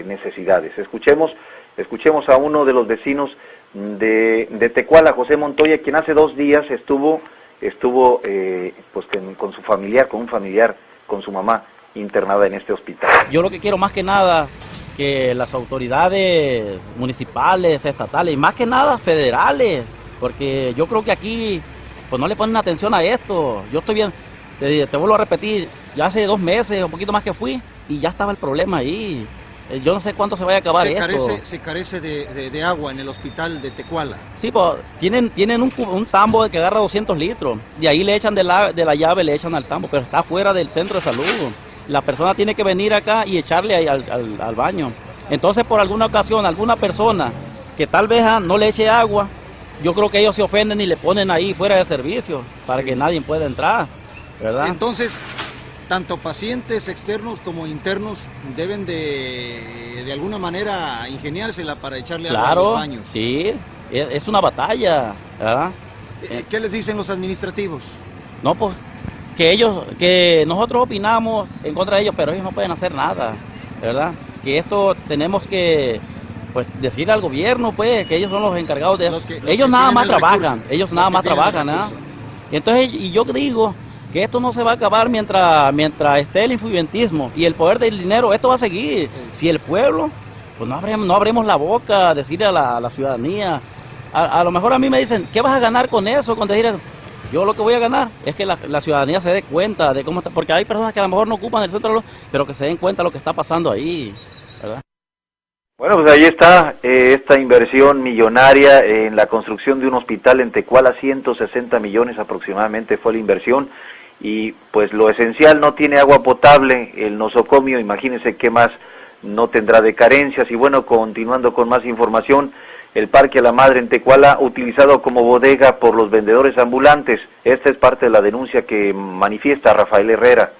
necesidades. Escuchemos a uno de los vecinos de Tecuala, José Montoya, quien hace 2 días estuvo pues con su familiar, con su mamá internada en este hospital. Yo lo que quiero más que nada que las autoridades municipales, estatales y más que nada federales, porque yo creo que aquí pues no le ponen atención a esto. Yo estoy bien, te vuelvo a repetir, ya hace 2 meses, un poquito más que fui, y ya estaba el problema ahí. Yo no sé cuánto se vaya a acabar esto. Se carece de agua en el hospital de Tecuala. Sí, pues tienen un tambo que agarra 200 litros, y ahí le echan de la llave, le echan al tambo, pero está fuera del centro de salud. La persona tiene que venir acá y echarle ahí al baño. Entonces, por alguna ocasión, alguna persona que tal vez no le eche agua, yo creo que ellos se ofenden y le ponen ahí fuera de servicio para que nadie pueda entrar, ¿verdad? Entonces, tanto pacientes externos como internos deben de alguna manera ingeniársela para echarle agua a los baños. Sí, es una batalla, ¿verdad? ¿Qué les dicen los administrativos? No, pues que nosotros opinamos en contra de ellos, pero ellos no pueden hacer nada, ¿verdad? Que esto tenemos que pues decirle al gobierno, pues, que ellos son los encargados de ellos nada más trabajan, ¿ah? Entonces, y yo digo que esto no se va a acabar mientras esté el influyentismo y el poder del dinero, esto va a seguir. Si el pueblo, pues no abrimos la boca a decirle a la ciudadanía, a lo mejor a mí me dicen, ¿qué vas a ganar con eso? Con decir, yo lo que voy a ganar es que la ciudadanía se dé cuenta de cómo está, porque hay personas que a lo mejor no ocupan el centro, pero que se den cuenta de lo que está pasando ahí, ¿verdad? Bueno, pues ahí está esta inversión millonaria en la construcción de un hospital en Tecuala, 160 millones aproximadamente fue la inversión, y pues lo esencial, no tiene agua potable, el nosocomio, imagínense qué más no tendrá de carencias. Y bueno, continuando con más información, el Parque a la Madre en Tecuala, utilizado como bodega por los vendedores ambulantes. Esta es parte de la denuncia que manifiesta Rafael Herrera.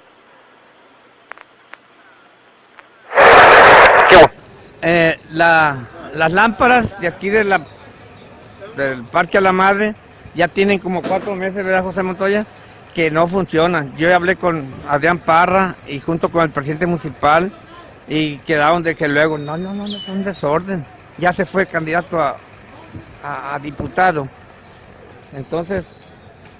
Las lámparas de aquí del Parque a la Madre ya tienen como 4 meses, ¿verdad, José Montoya?, que no funcionan. Yo hablé con Adrián Parra y junto con el presidente municipal y quedaron de que luego, no, es un desorden. Ya se fue candidato a diputado. Entonces,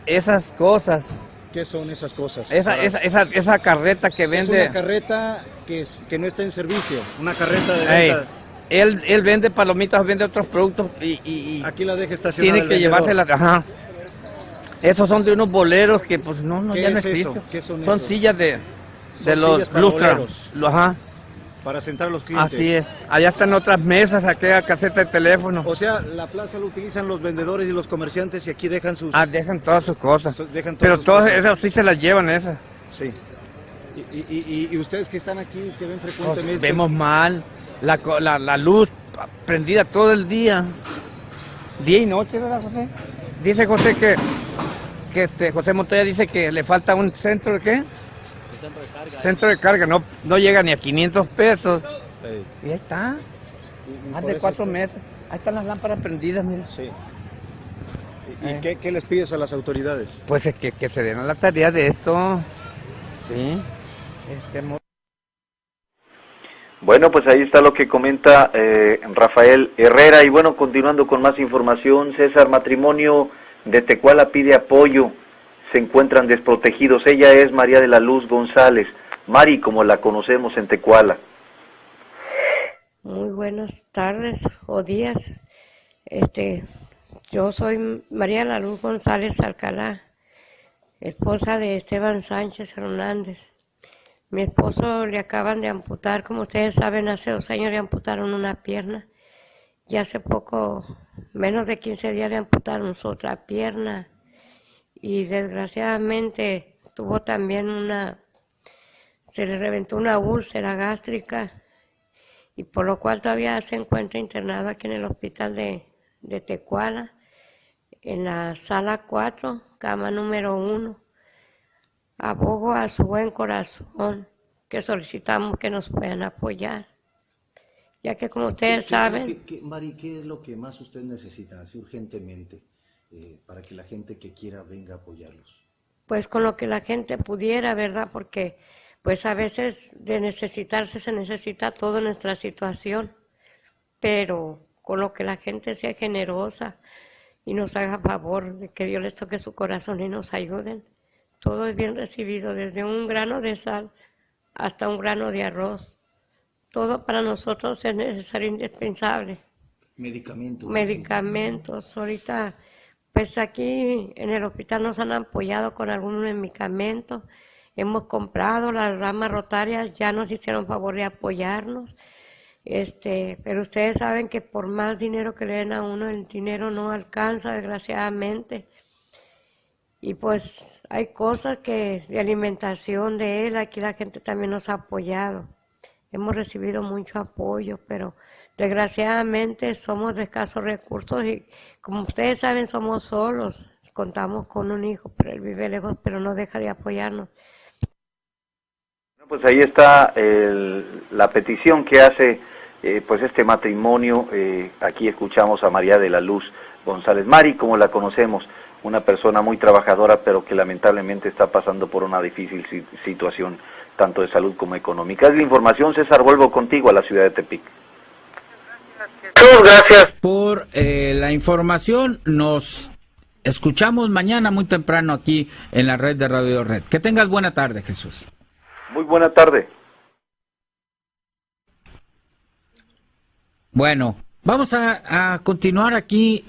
esas cosas... ¿Qué son esas cosas? Esa carreta que vende... Es una carreta que no está en servicio, una carreta de venta. Él vende palomitas, vende otros productos y aquí la deja estacionada. Tiene que llevárselas, ajá. Esos son de unos boleros que pues no ya no existen. ¿Qué son esos? Sillas de los lustros. Ajá. Para sentar a los clientes. Así es. Allá están otras mesas, aquella caseta de teléfono. O sea, la plaza lo utilizan los vendedores y los comerciantes y aquí dejan sus... dejan todas sus cosas. Pero todas esas sí se las llevan esas. Sí. ¿Y ustedes que están aquí, que ven frecuentemente? Vemos mal. La luz prendida todo el día. Día y noche, ¿verdad, José? Dice José que José Montoya dice que le falta un centro de ¿qué? Centro de carga, no llega ni a 500 pesos. Y ahí está, más de 4 meses. Ahí están las lámparas prendidas, mira. Sí. ¿Y qué les pides a las autoridades? Pues es que se den a la tarea de esto. Sí. Bueno, pues ahí está lo que comenta Rafael Herrera. Y bueno, continuando con más información, César, matrimonio de Tecuala pide apoyo. Se encuentran desprotegidos. Ella es María de la Luz González, Mari, como la conocemos en Tecuala. Muy buenas tardes o días. Yo soy María de la Luz González Alcalá, esposa de Esteban Sánchez Hernández. Mi esposo le acaban de amputar, como ustedes saben, hace 2 años le amputaron una pierna. Y hace poco, menos de 15 días le amputaron su otra pierna. Y desgraciadamente tuvo también se le reventó una úlcera gástrica, y por lo cual todavía se encuentra internado aquí en el hospital de Tecuala, en la sala 4, cama número 1. Abogo a su buen corazón que solicitamos que nos puedan apoyar, ya que como ustedes saben... Mari, ¿qué es lo que más usted necesita, así urgentemente, para que la gente que quiera venga a apoyarlos? Pues con lo que la gente pudiera, ¿verdad? Porque pues a veces de necesitarse se necesita todo en nuestra situación, pero con lo que la gente sea generosa y nos haga favor de que Dios les toque su corazón y nos ayuden, todo es bien recibido, desde un grano de sal hasta un grano de arroz. Todo para nosotros es necesario, indispensable. Medicamentos. Ahorita, pues aquí en el hospital nos han apoyado con algunos medicamentos. Hemos comprado, las damas rotarias ya nos hicieron favor de apoyarnos. Pero ustedes saben que por más dinero que le den a uno, el dinero no alcanza, desgraciadamente. Y pues hay cosas que de alimentación de él, aquí la gente también nos ha apoyado. Hemos recibido mucho apoyo, pero desgraciadamente somos de escasos recursos y como ustedes saben somos solos. Contamos con un hijo, pero él vive lejos, pero no deja de apoyarnos. Pues ahí está la petición que hace pues este matrimonio. Aquí escuchamos a María de la Luz González, Mari, como la conocemos, una persona muy trabajadora, pero que lamentablemente está pasando por una difícil situación, tanto de salud como económica. Es la información, César, vuelvo contigo a la ciudad de Tepic. Gracias por la información. Nos escuchamos mañana muy temprano aquí en la red de Radio Red. Que tengas buena tarde, Jesús. Muy buena tarde. Bueno, vamos a continuar aquí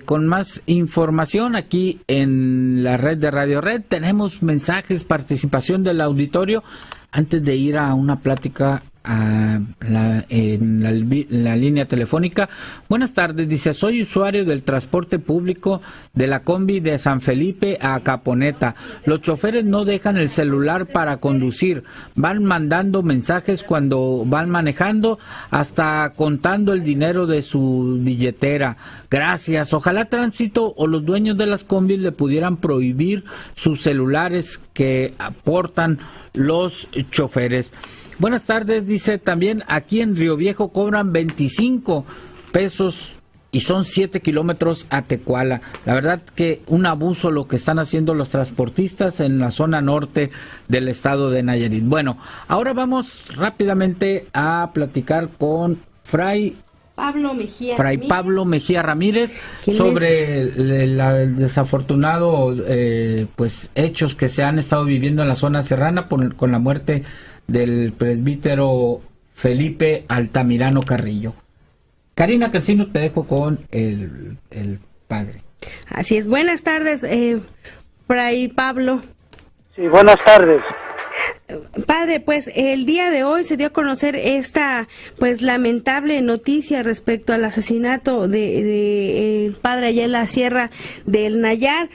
con más información aquí en la red de Radio Red. Tenemos mensajes, participación del auditorio. Antes de ir a una plática en la línea telefónica. Buenas tardes, dice, soy usuario del transporte público de la combi de San Felipe a Caponeta. Los choferes no dejan el celular para conducir, van mandando mensajes cuando van manejando, hasta contando el dinero de su billetera. Gracias. Ojalá Tránsito o los dueños de las combis le pudieran prohibir sus celulares que aportan los choferes. Buenas tardes, dice, también aquí en Río Viejo cobran 25 pesos y son 7 kilómetros a Tecuala. La verdad que un abuso lo que están haciendo los transportistas en la zona norte del estado de Nayarit. Bueno, ahora vamos rápidamente a platicar con Fray Pablo Mejía Ramírez sobre el desafortunado pues hechos que se han estado viviendo en la zona serrana con la muerte del presbítero Felipe Altamirano Carrillo. Karina Cancino, te dejo con el padre. Así es, buenas tardes, Fray Pablo. Sí, buenas tardes. Padre, pues el día de hoy se dio a conocer esta pues lamentable noticia respecto al asesinato de el padre allá en la Sierra del Nayar.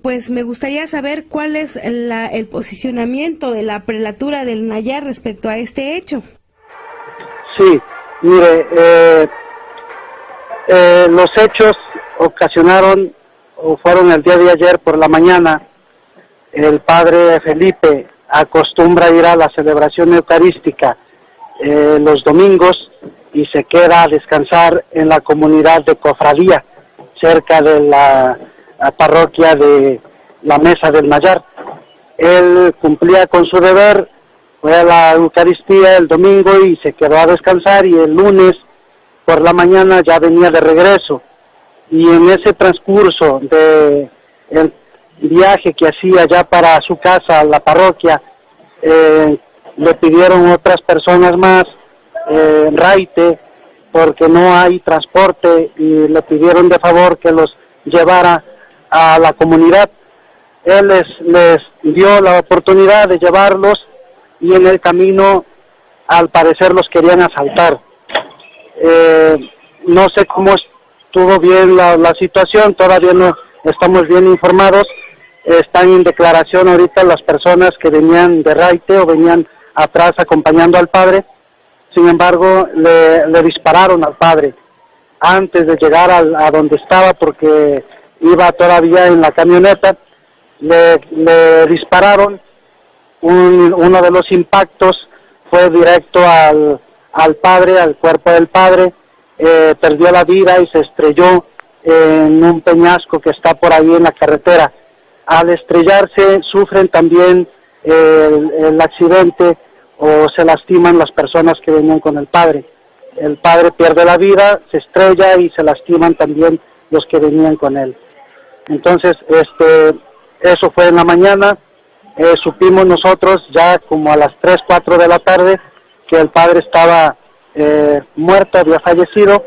Pues me gustaría saber cuál es el posicionamiento de la prelatura del Nayar respecto a este hecho. Sí, mire, los hechos ocasionaron o fueron el día de ayer por la mañana. El padre Felipe acostumbra ir a la celebración eucarística los domingos y se queda a descansar en la comunidad de Cofradía, cerca de la parroquia de la Mesa del Nayar. Él cumplía con su deber, fue a la Eucaristía el domingo y se quedó a descansar, y el lunes por la mañana ya venía de regreso, y en ese transcurso de el viaje que hacía ya para su casa, la parroquia, le pidieron otras personas más raite, porque no hay transporte, y le pidieron de favor que los llevara a la comunidad. Él les dio la oportunidad de llevarlos, y en el camino al parecer los querían asaltar. No sé cómo estuvo bien la situación, todavía no estamos bien informados. Están en declaración ahorita las personas que venían de raite o venían atrás acompañando al padre. Sin embargo, le dispararon al padre antes de llegar a donde estaba, porque iba todavía en la camioneta. Le dispararon. Uno de los impactos fue directo al padre, al cuerpo del padre. Perdió la vida y se estrelló en un peñasco que está por ahí en la carretera. Al estrellarse sufren también el accidente o se lastiman las personas que venían con el padre. El padre pierde la vida, se estrella y se lastiman también los que venían con él. Entonces, eso fue en la mañana. Supimos nosotros ya como a las 3, 4 de la tarde que el padre estaba muerto, había fallecido.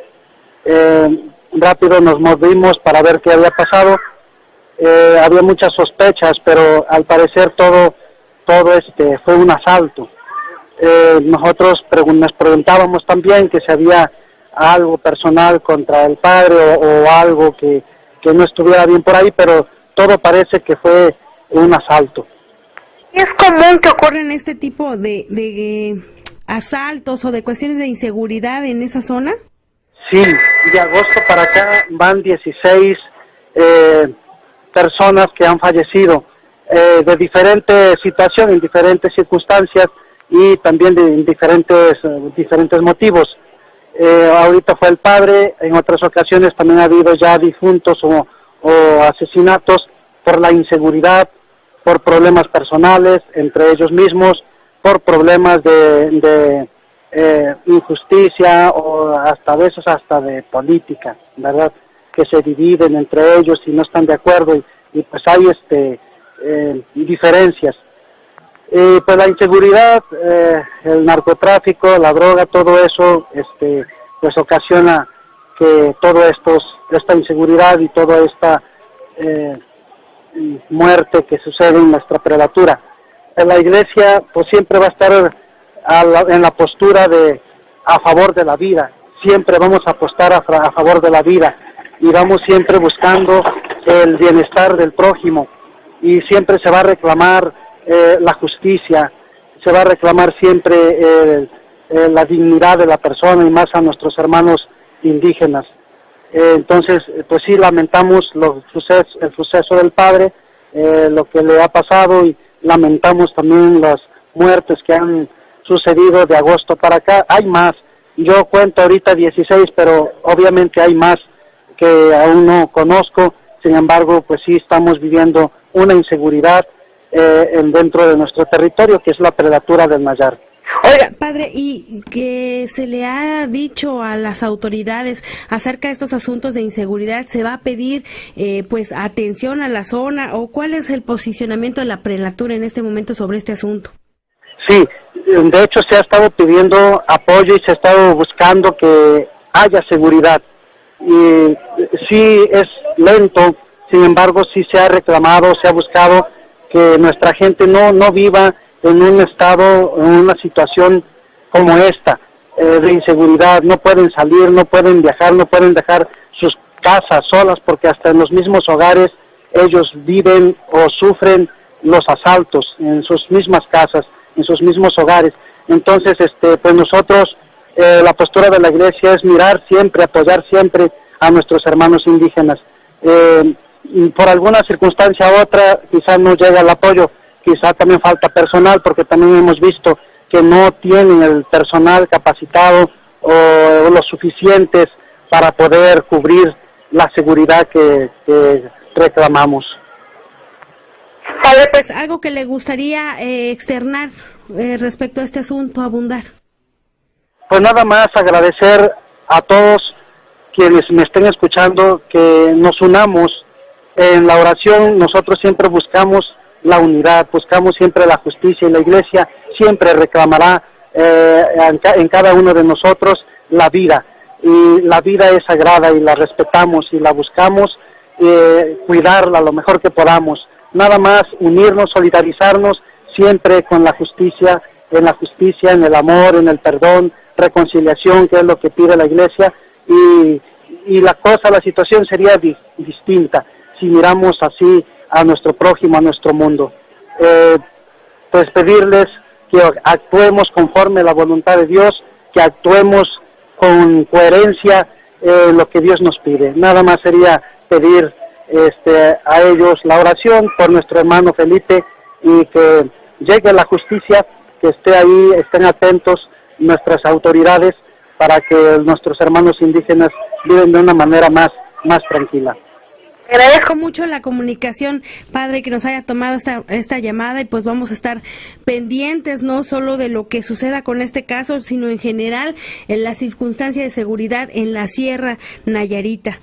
Rápido nos movimos para ver qué había pasado. Había muchas sospechas, pero al parecer todo fue un asalto. Nosotros nos preguntábamos también que si había algo personal contra el padre o algo que no estuviera bien por ahí, pero todo parece que fue un asalto. ¿Es común que ocurran este tipo de asaltos o de cuestiones de inseguridad en esa zona? Sí, de agosto para acá van 16 personas que han fallecido de diferentes situaciones, en diferentes circunstancias y también de diferentes motivos. Ahorita fue el padre, en otras ocasiones también ha habido ya difuntos o asesinatos por la inseguridad, por problemas personales entre ellos mismos, por problemas de injusticia o hasta a veces hasta de política, ¿verdad? Que se dividen entre ellos y no están de acuerdo y pues hay diferencias. Pues la inseguridad, el narcotráfico, la droga, todo eso pues ocasiona que esta inseguridad y toda esta muerte que sucede en nuestra prelatura. La iglesia pues siempre va a estar en la postura a favor de la vida. Siempre vamos a apostar a favor de la vida y vamos siempre buscando el bienestar del prójimo, y siempre se va a reclamar la justicia, se va a reclamar siempre la dignidad de la persona, y más a nuestros hermanos indígenas. Entonces, pues sí, lamentamos el suceso del padre, lo que le ha pasado, y lamentamos también las muertes que han sucedido de agosto para acá. Hay más, yo cuento ahorita 16, pero obviamente hay más que aún no conozco. Sin embargo, pues sí estamos viviendo una inseguridad dentro de nuestro territorio, que es la prelatura del Nayar. Oiga, padre, ¿y que se le ha dicho a las autoridades acerca de estos asuntos de inseguridad? ¿Se va a pedir pues atención a la zona, o cuál es el posicionamiento de la prelatura en este momento sobre este asunto? Sí, de hecho se ha estado pidiendo apoyo y se ha estado buscando que haya seguridad. Y sí es lento, sin embargo sí se ha reclamado, se ha buscado que nuestra gente no viva en un estado, en una situación como esta, de inseguridad. No pueden salir, no pueden viajar, no pueden dejar sus casas solas, porque hasta en los mismos hogares ellos viven o sufren los asaltos en sus mismas casas, en sus mismos hogares. Entonces, pues nosotros, la postura de la Iglesia es mirar siempre, apoyar siempre a nuestros hermanos indígenas. Y por alguna circunstancia u otra, quizás no llega el apoyo, quizá también falta personal, porque también hemos visto que no tienen el personal capacitado o los suficientes para poder cubrir la seguridad que reclamamos. Padre, pues algo que le gustaría externar respecto a este asunto, abundar. Pues nada más agradecer a todos quienes me estén escuchando, que nos unamos en la oración. Nosotros siempre buscamos la unidad, buscamos siempre la justicia, y la Iglesia siempre reclamará en cada uno de nosotros la vida, y la vida es sagrada y la respetamos y la buscamos, cuidarla lo mejor que podamos. Nada más unirnos, solidarizarnos siempre con la justicia, en el amor, en el perdón, reconciliación, que es lo que pide la Iglesia, y la situación sería distinta si miramos así a nuestro prójimo, a nuestro mundo. Pues pedirles que actuemos conforme a la voluntad de Dios, que actuemos con coherencia lo que Dios nos pide. Nada más sería pedir a ellos la oración por nuestro hermano Felipe, y que llegue la justicia, que esté ahí, estén atentos nuestras autoridades, para que nuestros hermanos indígenas viven de una manera más tranquila. Agradezco mucho la comunicación, padre, que nos haya tomado esta llamada, y pues vamos a estar pendientes no solo de lo que suceda con este caso, sino en general en la circunstancia de seguridad en la Sierra Nayarita.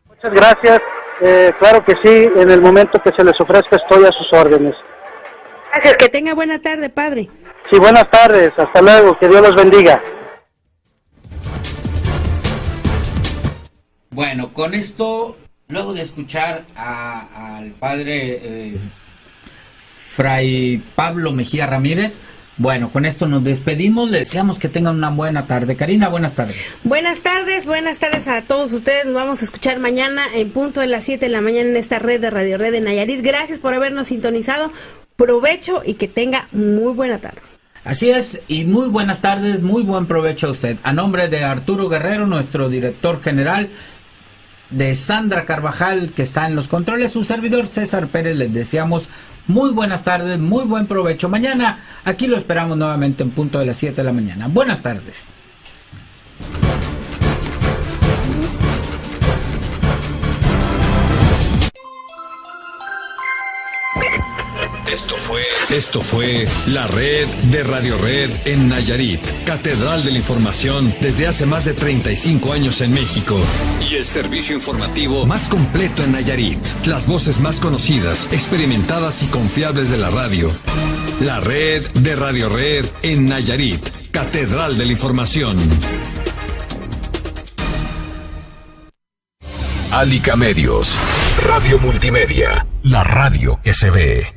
Muchas gracias, claro que sí, en el momento que se les ofrezca estoy a sus órdenes. Gracias, que tenga buena tarde, padre. Sí, buenas tardes, hasta luego, que Dios los bendiga. Bueno, con esto, luego de escuchar al padre Fray Pablo Mejía Ramírez, bueno, con esto nos despedimos, le deseamos que tengan una buena tarde. Karina, buenas tardes. Buenas tardes a todos ustedes. Nos vamos a escuchar mañana en punto de las 7 de la mañana en esta red de Radio Red de Nayarit. Gracias por habernos sintonizado, provecho y que tenga muy buena tarde. Así es, y muy buenas tardes, muy buen provecho a usted. A nombre de Arturo Guerrero, nuestro director general, de Sandra Carvajal, que está en los controles, su servidor César Pérez, les deseamos muy buenas tardes, muy buen provecho. Mañana aquí lo esperamos nuevamente en punto de las 7 de la mañana. Buenas tardes. Esto fue la red de Radio Red en Nayarit, catedral de la información desde hace más de 35 años en México. Y el servicio informativo más completo en Nayarit. Las voces más conocidas, experimentadas y confiables de la radio. La red de Radio Red en Nayarit, catedral de la información. Alica Medios, Radio Multimedia, la radio que se ve.